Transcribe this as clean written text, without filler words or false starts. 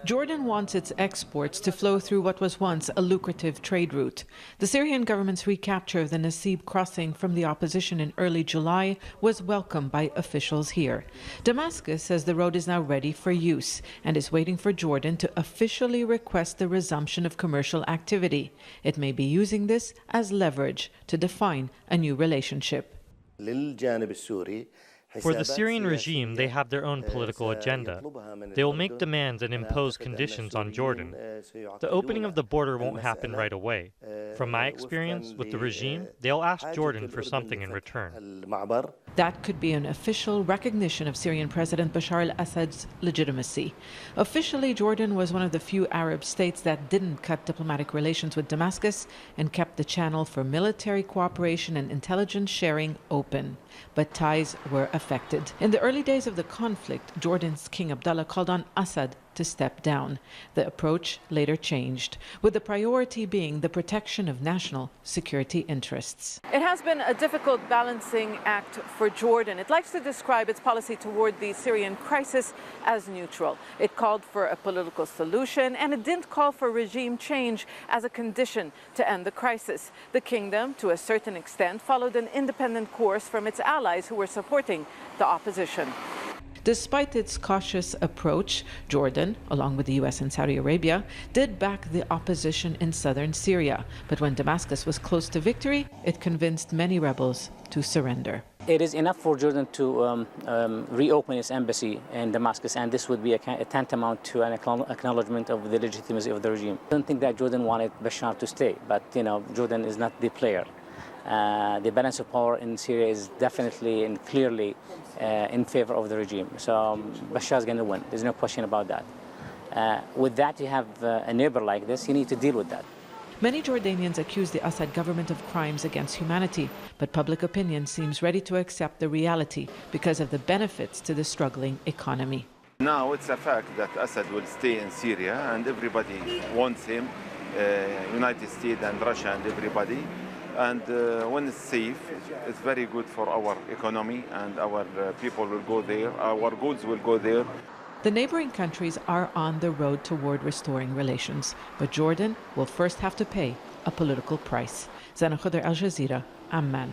Jordan wants its exports to flow through what was once a lucrative trade route. The Syrian government's recapture of the Nasib crossing from the opposition in early July was welcomed by officials here. Damascus says the road is now ready for use and is waiting for Jordan to officially request the resumption of commercial activity. It may be using this as leverage to define a new relationship. For the Syrian regime, they have their own political agenda. They will make demands and impose conditions on Jordan. The opening of the border won't happen right away. From my experience with the regime, they'll ask Jordan for something in return. That could be an official recognition of Syrian President Bashar al-Assad's legitimacy. Officially, Jordan was one of the few Arab states that didn't cut diplomatic relations with Damascus and kept the channel for military cooperation and intelligence sharing open. But ties were affected. In the early days of the conflict, Jordan's King Abdullah called on Assad to step down. The approach later changed, with the priority being the protection of national security interests. It has been a difficult balancing act for Jordan. It likes to describe its policy toward the Syrian crisis as neutral. It called for a political solution, and it didn't call for regime change as a condition to end the crisis. The kingdom, to a certain extent, followed an independent course from its allies who were supporting the opposition. Despite its cautious approach, Jordan, along with the U.S. and Saudi Arabia, did back the opposition in southern Syria. But when Damascus was close to victory, it convinced many rebels to surrender. It is enough for Jordan to reopen its embassy in Damascus, and this would be a tantamount to an acknowledgement of the legitimacy of the regime. I don't think that Jordan wanted Bashar to stay, but Jordan is not the player. The balance of power in Syria is definitely and clearly in favor of the regime. So Bashar is going to win. There's no question about that. With that, you have a neighbor like this, you need to deal with that. Many Jordanians accuse the Assad government of crimes against humanity, but public opinion seems ready to accept the reality because of the benefits to the struggling economy. Now it's a fact that Assad will stay in Syria, and everybody wants him, United States and Russia and everybody. And when it's safe, it's very good for our economy, and our people will go there, our goods will go there. The neighboring countries are on the road toward restoring relations, but Jordan will first have to pay a political price. Zana Khudr, Al Jazeera, Amman.